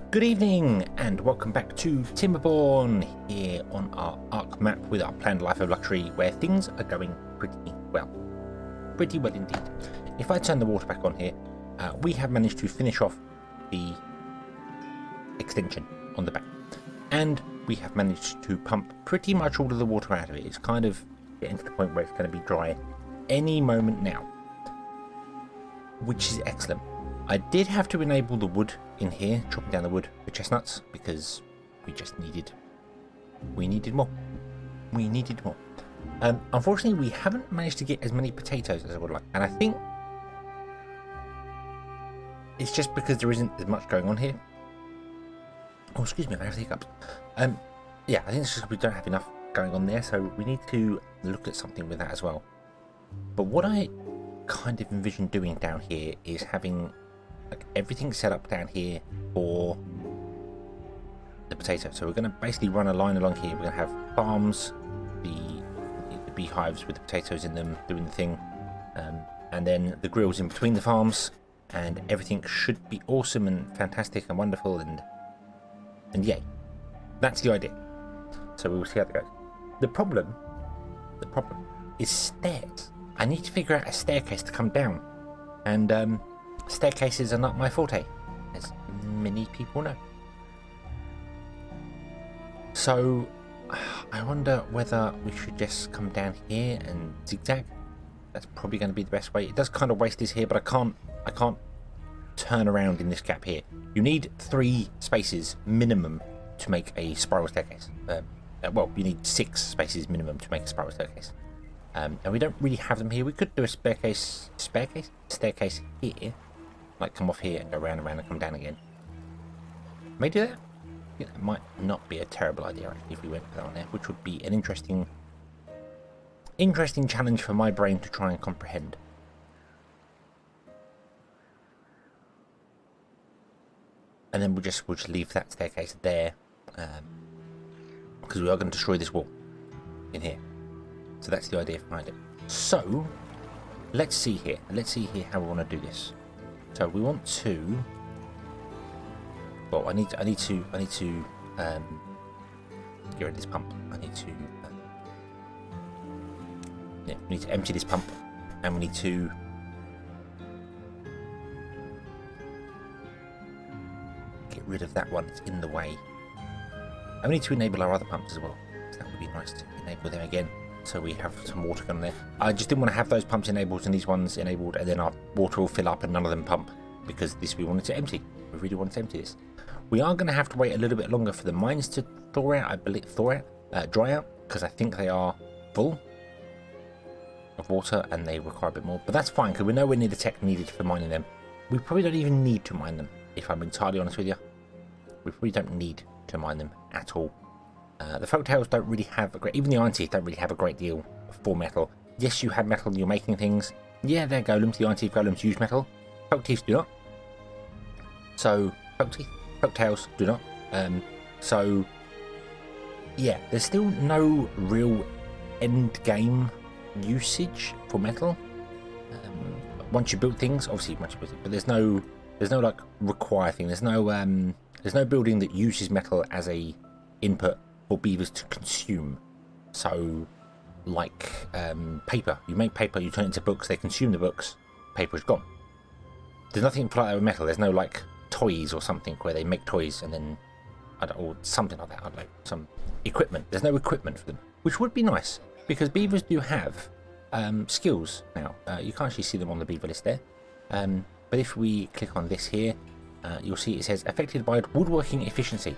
Good evening and welcome back to Timberborn here on our Arc map with our planned life of luxury where things are going pretty well. Pretty well indeed. If I turn the water back on here, we have managed to finish off the extension on the back. And we have managed to pump pretty much all of the water out of it. It's kind of getting to the point where it's going to be dry any moment now, which is excellent. I did have to enable the wood in here, chopping down the wood for chestnuts, because we needed more. We needed more. Unfortunately, we haven't managed to get as many potatoes as I would like, and I think it's just because there isn't as much going on here. Oh, excuse me, I have the hiccups. Yeah, I think it's just we don't have enough going on there, so we need to look at something with that as well. But what I kind of envision doing down here is having like everything set up down here for the potato. So we're going to basically run a line along here. We're going to have farms, the beehives with the potatoes in them doing the thing, and then the grills in between the farms, and everything should be awesome and fantastic and wonderful and yay. That's the idea. So we will see how that goes. The problem is stairs. I need to figure out a staircase to come down, and staircases are not my forte, as many people know. So I wonder whether we should just come down here and zigzag. That's probably going to be the best way. It does kind of waste this here, but I can't turn around in this gap here. You need 3 spaces minimum to make a spiral staircase. Well, you need 6 spaces minimum to make a spiral staircase. And we don't really have them here. We could do a staircase here, like come off here and go round and round and come down again. May do that. I think that might not be a terrible idea actually if we went for that on there, which would be an interesting challenge for my brain to try and comprehend. And then we'll just leave that staircase there, because we are going to destroy this wall in here. So that's the idea behind it. So let's see here. Let's see here how we want to do this. So we want to. Well, I need to get rid of this pump. I need to. Yeah, we need to empty this pump, and we need to get rid of that one that's in the way. And we need to enable our other pumps as well. So that would be nice to enable them again, so we have some water going there. I just didn't want to have those pumps enabled and these ones enabled, and then our water will fill up and none of them pump, because this we wanted to empty. We really wanted to empty this. We are going to have to wait a little bit longer for the mines to dry out, because I think they are full of water and they require a bit more. But that's fine, because we're nowhere near the tech needed for mining them. We probably don't even need to mine them, if I'm entirely honest with you. We probably don't need to mine them at all. The folktails don't really have a great, even the iron teeth don't really have a great deal for metal. Yes, you have metal and you're making things. Yeah, they're golems. The iron teeth golems use metal. Folk teeth do not. So folktails do not. So yeah, there's still no real end game usage for metal. Once you build things, obviously once you build it, but there's no like require thing. There's no building that uses metal as a input for beavers to consume. So like paper, you make paper, you turn it into books, they consume the books, paper is gone. There's nothing like that with metal. There's no like toys or something where they make toys and then or something like that. I don't know, some equipment. There's no equipment for them, which would be nice, because beavers do have skills now. You can't actually see them on the beaver list there, but if we click on this here, you'll see it says affected by woodworking efficiency.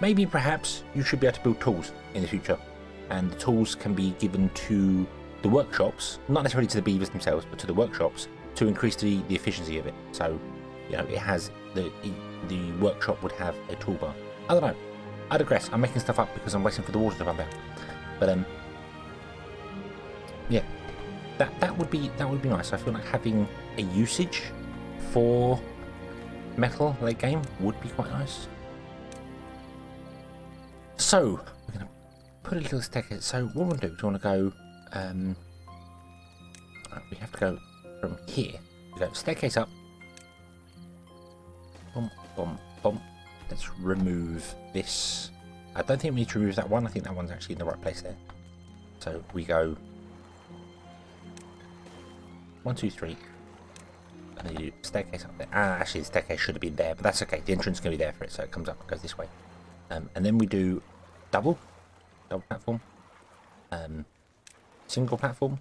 Maybe perhaps you should be able to build tools in the future, and the tools can be given to the workshops, not necessarily to the beavers themselves, but to the workshops, to increase the efficiency of it. So, you know, it has the workshop would have a toolbar. I don't know. I digress. I'm making stuff up because I'm waiting for the water to run out. But yeah, that would be nice. I feel like having a usage for metal late game would be quite nice. So we're going to put a little staircase. So what we'll do is we want to go. We have to go from here. We go staircase up, Boom, boom, boom. Let's remove this. I don't think we need to remove that one. I think that one's actually in the right place there. So we go 1, 2, 3. And then you do staircase up there. Actually the staircase should have been there, but that's okay. The entrance is going to be there for it, so it comes up and goes this way. And then we do double platform. Single platform.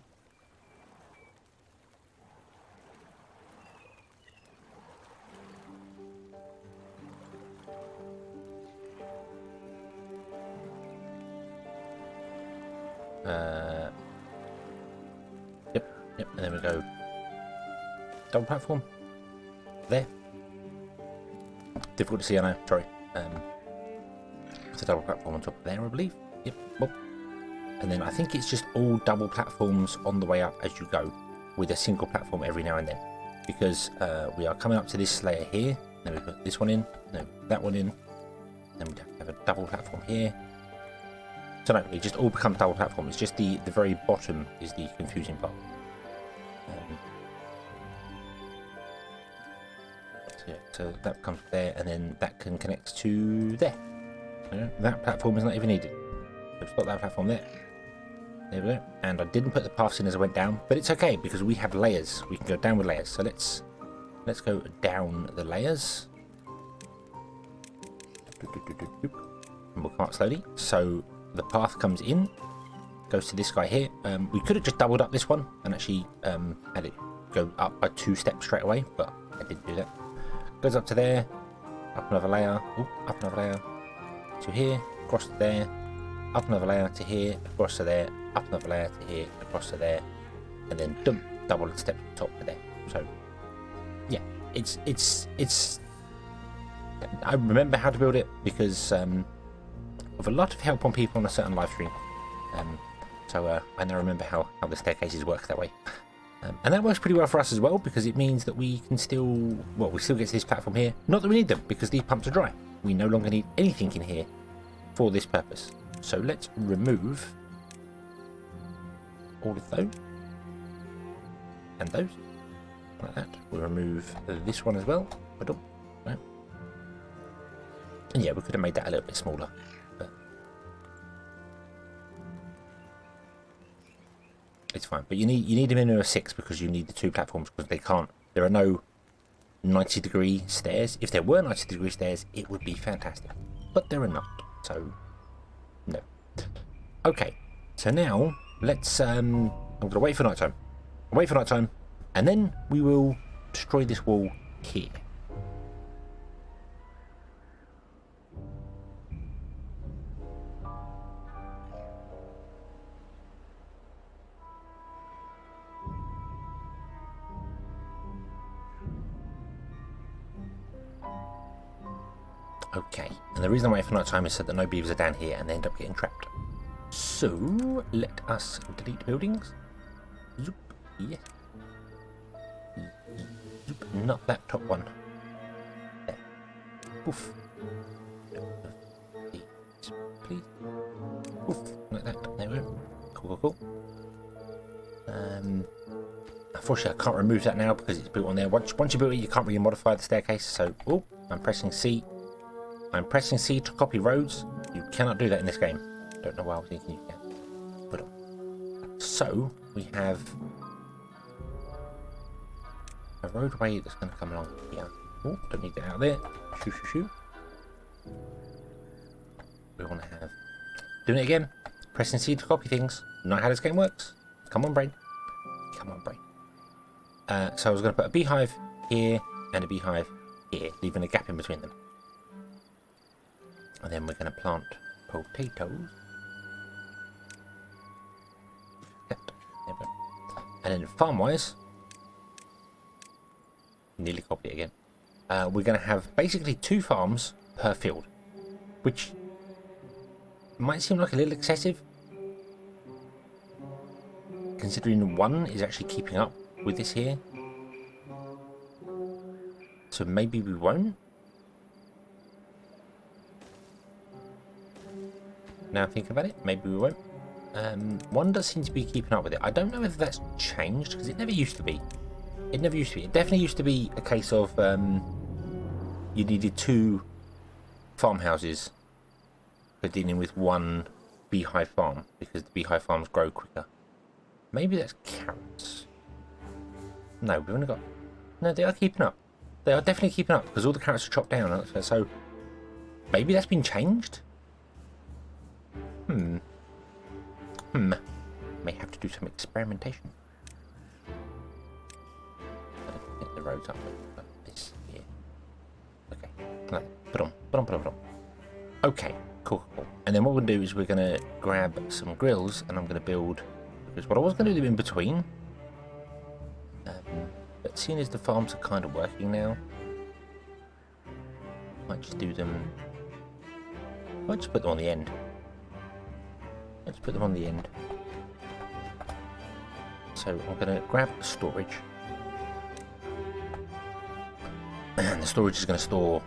Yep, and then we go double platform there. Difficult to see, I know, sorry. It's a double platform on top of there, I believe. Yep, boop. And then I think it's just all double platforms on the way up as you go, with a single platform every now and then, because we are coming up to this layer here. Then we put this one in, no, that one in, then we have a double platform here. So no, it just all becomes double platform. It's just the very bottom is the confusing part. So that comes there, and then that can connect to there. That platform is not even needed. So just got that platform there. There we go. And I didn't put the paths in as I went down, but it's okay because we have layers. We can go down with layers. So let's go down the layers. And we'll come up slowly. So the path comes in, goes to this guy here. We could have just doubled up this one and actually had it go up by 2 steps straight away, but I didn't do that. Goes up to there, up another layer, up another layer to here, across to there, up another layer to here, across to there, up another layer to here, across to there, and then double and step to the top to there. So yeah, it's I remember how to build it because of a lot of help on people on a certain live stream. So I now remember how the staircases work that way. And that works pretty well for us as well, because it means that we can still, well, we still get to this platform here. Not that we need them, because these pumps are dry. We no longer need anything in here for this purpose. So let's remove all of those. And those. Like that. We'll remove this one as well. Right. And yeah, we could have made that a little bit smaller. But it's fine, but you need a minimum of 6 because you need the 2 platforms, because there are no 90-degree stairs. If there were 90-degree stairs, it would be fantastic, but there are not, so no. Okay, so now let's I'm gonna wait for nighttime. And then we will destroy this wall here. Okay, and the reason I'm waiting for night time is so that no beavers are down here and they end up getting trapped. So, let us delete buildings. Zoop, yes. Zoop, not that top one. There. Poof. Please. Poof, like that. There we go. Cool. Unfortunately, I can't remove that now because it's built on there. Once you build it, you can't really modify the staircase. So, I'm pressing C. I'm pressing C to copy roads. You cannot do that in this game. Don't know why I was thinking you can. But so we have a roadway that's going to come along here. Oh, don't need that out there. Shoo. We want to have doing it again. Pressing C to copy things. Not how this game works. Come on, brain. So I was going to put a beehive here and a beehive here, leaving a gap in between them. And then we're going to plant potatoes. And then farm-wise, nearly copied it again. We're going to have basically 2 farms per field, which might seem like a little excessive, considering 1 is actually keeping up with this here. So maybe we won't. Now thinking about it, maybe we won't. 1 does seem to be keeping up with it. I don't know whether that's changed, because it never used to be. It definitely used to be a case of you needed 2 farmhouses for dealing with 1 beehive farm, because the beehive farms grow quicker. Maybe that's carrots. No, we've only got... No, they are keeping up. They are definitely keeping up, because all the carrots are chopped down. So, maybe that's been changed? May have to do some experimentation. Get the roads up like this here. Okay. Put on. Okay, cool. And then what we'll do is we're going to grab some grills, and I'm going to build... Because what I was going to do in between... but seeing as the farms are kind of working now... I might just do them... I might just put them on the end. Let's put them on the end. So I'm going to grab storage. And the storage is going to store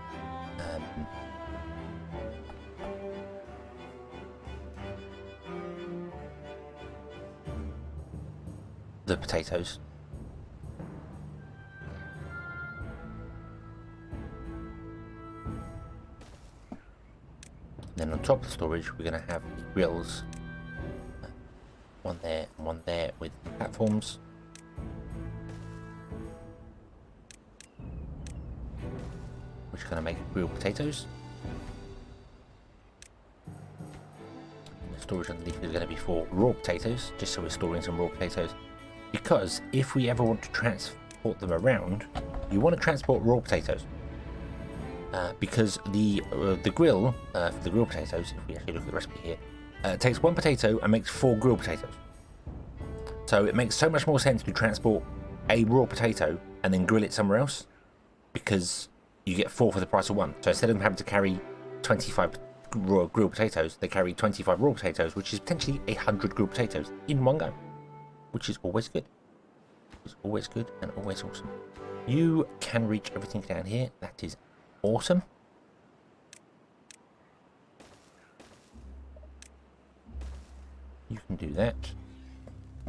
the potatoes. Then on top of the storage, we're going to have the grills. One there and one there with platforms. Which are going to make grilled potatoes. And the storage underneath is going to be for raw potatoes, just so we're storing some raw potatoes. Because if we ever want to transport them around, you want to transport raw potatoes. Because the grill, for the grilled potatoes, if we actually look at the recipe here, takes 1 potato and makes 4 grilled potatoes. So it makes so much more sense to transport a raw potato and then grill it somewhere else, because you get 4 for the price of 1. So instead of them having to carry 25 raw grilled potatoes, they carry 25 raw potatoes, which is potentially 100 grilled potatoes in one go, which is always good. It's always good and always awesome. You can reach everything down here. That is awesome. You can do that.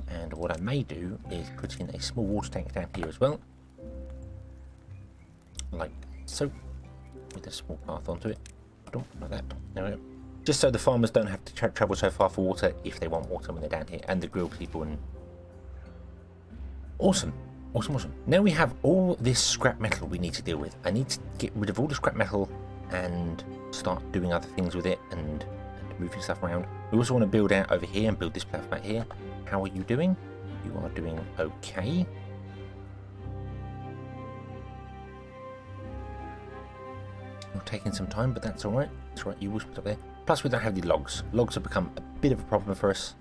And what I may do is put in a small water tank down here as well. Like so. With a small path onto it. Like that. There we go. Just so the farmers don't have to travel so far for water if they want water when they're down here. And the grill people and... Awesome. Awesome. Now we have all this scrap metal we need to deal with. I need to get rid of all the scrap metal and start doing other things with it and moving stuff around. We also want to build out over here and build this platform out here. How are you doing? You are doing okay. You're taking some time, but that's alright. That's right, you will put up there. Plus we don't have the logs. Logs have become a bit of a problem for us.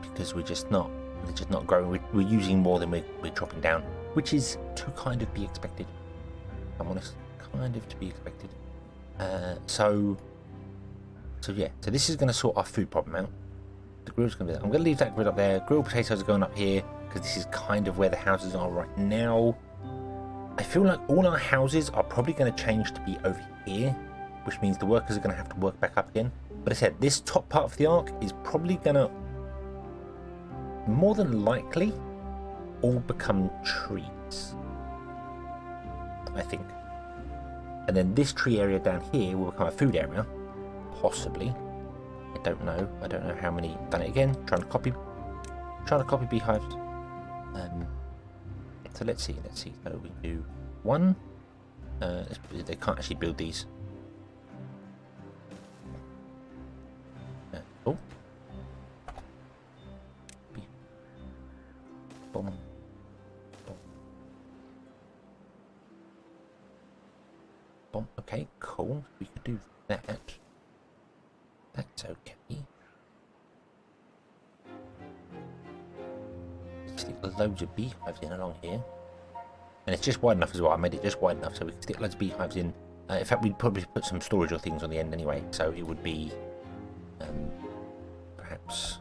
Because they're just not growing. We're using more than we're dropping down, which is to kind of be expected. If I'm honest, kind of to be expected. So yeah. So this is going to sort our food problem out. The grill's going to be there. I'm going to leave that grill up there. Grilled potatoes are going up here because this is kind of where the houses are right now. I feel like all our houses are probably going to change to be over here, which means the workers are going to have to work back up again. But I said this top part of the arc is probably going to more than likely all become trees, I think. And then this tree area down here will become a food area, possibly. I don't know how many. Done it again, trying to copy beehives. So let's see. So we do 1. They can't actually build these. Oh. Boom. Boom. Okay, cool. We could do that. That's okay. Stick loads of beehives in along here. And it's just wide enough as well. I made it just wide enough so we can stick loads of beehives in. In fact, we'd probably put some storage or things on the end anyway. So it would be perhaps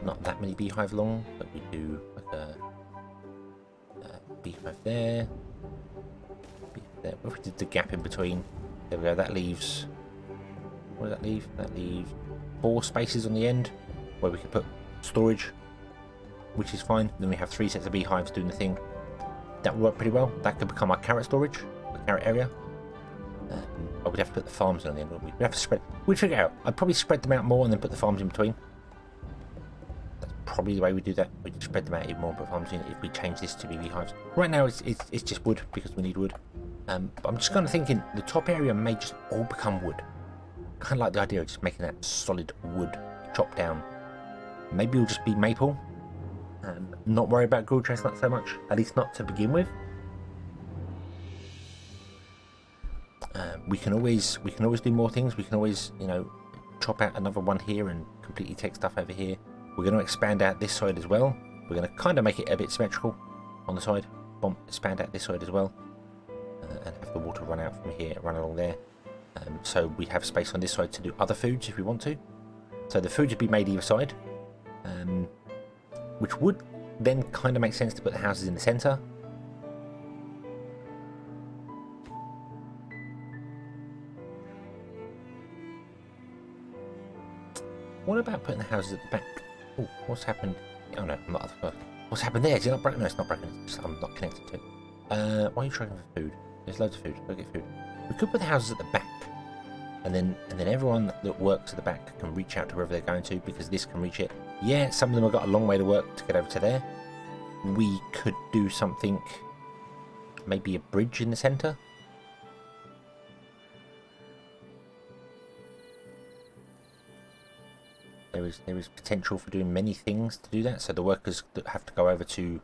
not that many beehive long, but we do like a beehive there. If we did the gap in between, there we go. That leaves, what does that leave? That leaves 4 spaces on the end where we can put storage, which is fine. Then we have 3 sets of beehives doing the thing. That would work pretty well. That could become our carrot storage, the carrot area. I would have to put the farms on the end, wouldn't we? We'd have to spread. We'd figure it out. I'd probably spread them out more and then put the farms in between. That's probably the way we do that. We just spread them out even more and put farms in if we change this to be beehives. Right now it's just wood because we need wood. But I'm just kind of thinking the top area may just all become wood. Kind of like the idea of just making that solid wood chopped down. Maybe it'll just be maple. Not worry about grilled chestnut so much, at least not to begin with. We can always do more things. We can always, you know, chop out another one here and completely take stuff over here. We're going to expand out this side as well. We're going to kind of make it a bit symmetrical on the side. Boom, expand out this side as well, and have the water run out from here, run along there. So we have space on this side to do other foods if we want to. So the foods would be made either side, which would then kind of make sense to put the houses in the centre. What about putting the houses at the back? Oh, what's happened? Oh no, I'm not. What's happened there? Is it not broken? No, it's not broken. It's just, I'm not connected to it. Why are you trying for food? There's loads of food. Go get food. We could put the houses at the back, and then everyone that works at the back can reach out to wherever they're going to because this can reach it. Yeah, some of them have got a long way to work to get over to there. We could do something, maybe a bridge in the centre. There is potential for doing many things to do that. So the workers that have to go over to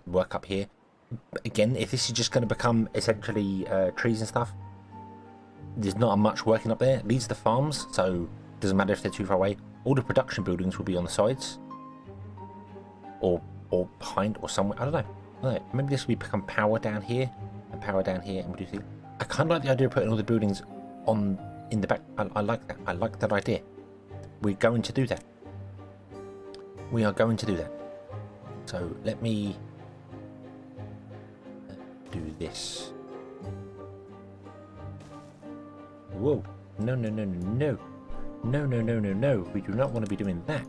work up here. Again, if this is just going to become essentially trees and stuff, there's not much working up there. These are the farms, so it doesn't matter if they're too far away. All the production buildings will be on the sides, or behind, or somewhere. I don't know. Maybe this will become power down here, and power down here, and we do things. I kind of like the idea of putting all the buildings in the back. I like that. I like that idea. We're going to do that. We are going to do that. So let me do this. Whoa. No. No. We do not want to be doing that.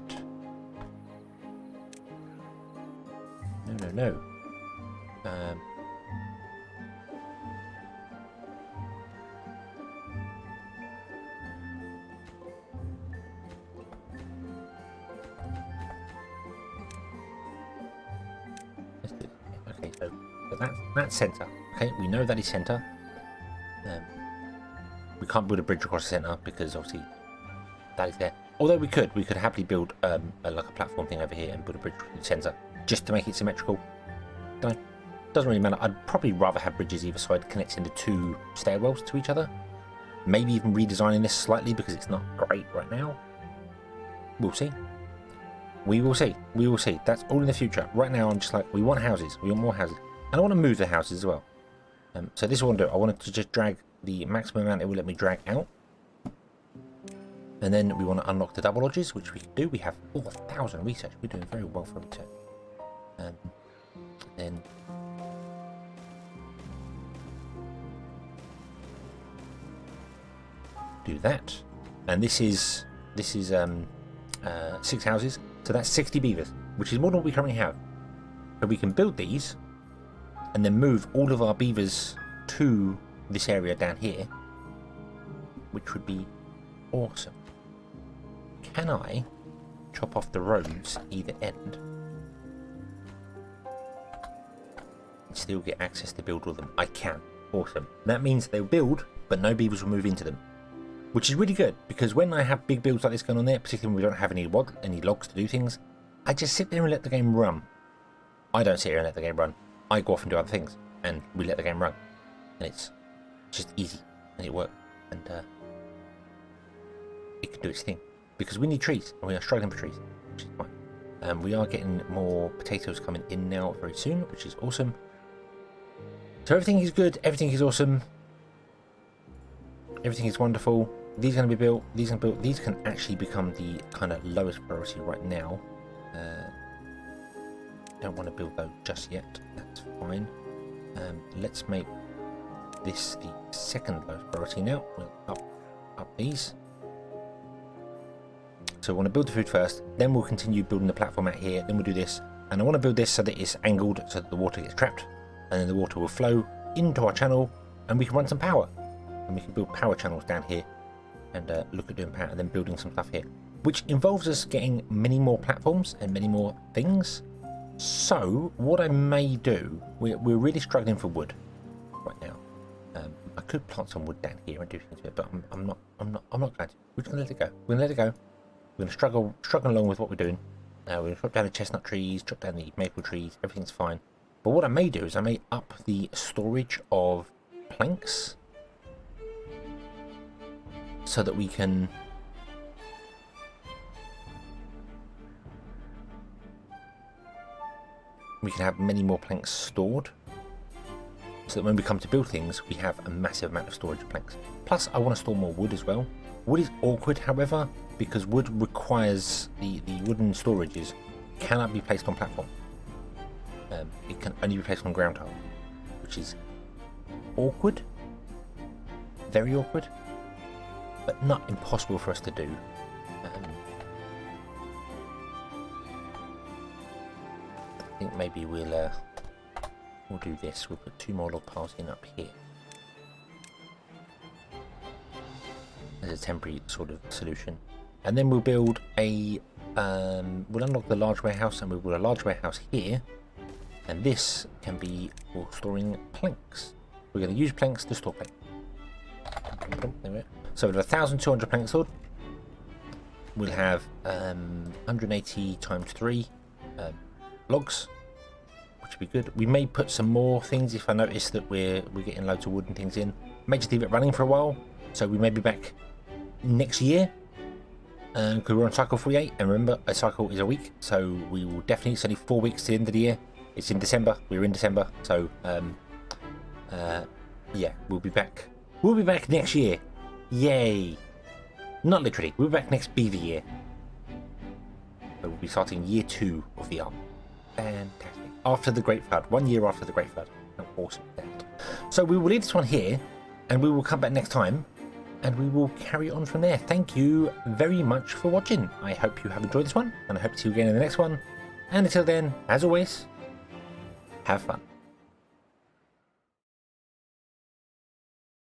No. Okay, so that's centre. Okay, we know that is centre. We can't build a bridge across the centre because obviously that is there. Although we could happily build like a platform thing over here and build a bridge in the centre just to make it symmetrical. Doesn't really matter. I'd probably rather have bridges either side connecting the two stairwells to each other. Maybe even redesigning this slightly because it's not great right now. We'll see. We will see. That's all in the future. Right now, I'm just like, we want houses. We want more houses. And I want to move the houses as well. So this is what I want to do. I wanted to just drag the maximum amount it will let me drag out. And then we want to unlock the double lodges, which we can do. We have 4,000 research. We're doing very well for return. Then do that. And this is 6 houses. So that's 60 beavers, which is more than what we currently have. So we can build these and then move all of our beavers to this area down here, which would be awesome. Can I chop off the roads either end and still get access to build all of them? I can. Awesome. That means they'll build, but no beavers will move into them, which is really good, because when I have big builds like this going on there, particularly when we don't have any logs to do things, I just sit there and let the game run. I don't sit here and let the game run. I go off and do other things, and we let the game run. And it's just easy, and it works, and it can do its thing. Because we need trees, and we are struggling for trees, which is fine. We are getting more potatoes coming in now very soon, which is awesome. So everything is good, everything is awesome. Everything is wonderful. These are going to be built. These are built. These can actually become the kind of lowest priority right now. Don't want to build those just yet. That's fine. Let's make this the second lowest priority now. We'll up these. So we want to build the food first. Then we'll continue building the platform out here. Then we'll do this. And I want to build this so that it's angled so that the water gets trapped. and then the water will flow into our channel, and we can run some power. And we can build power channels down here, and look at doing power, and then building some stuff here, which involves us getting many more platforms and many more things. So what I may do, we're really struggling for wood right now. I could plant some wood down here and do things with it, but I'm not going to. We're just going to let it go. We're going to let it go. We're going to struggle along with what we're doing. We're going to chop down the chestnut trees, chop down the maple trees. Everything's fine. But what I may do is I may up the storage of planks so that we can have many more planks stored, so that when we come to build things, we have a massive amount of storage of planks. Plus, I want to store more wood as well. Wood is awkward, however, because wood requires the wooden storages cannot be placed on platform. It can only be placed on ground tile, which is awkward, very awkward, but not impossible for us to do. I think maybe we'll do this. We'll put 2 more log piles in up here as a temporary sort of solution, and then we'll build a we'll unlock the large warehouse, and we'll build a large warehouse here, and this can be for storing planks. We're going to use planks to store planks. So with 1,200 planks stored, we'll have 180 times 3 logs, which would be good. We may put some more things if I notice that we're getting loads of wood and things in. May just leave it running for a while, so we may be back next year, because we're on cycle 48, and remember, a cycle is a week, so we will definitely, it's only 4 weeks to the end of the year. It's in December, we're in December, so yeah, we'll be back next year. Yay! Not literally, we'll be back next beaver year, so we'll be starting year 2 of the arm. Fantastic. After the Great Flood, 1 year after the Great Flood. How awesome is that? So we will leave this one here, and we will come back next time, and we will carry on from there. Thank you very much for watching. I hope you have enjoyed this one, and I hope to see you again in the next one. And until then, as always, have fun.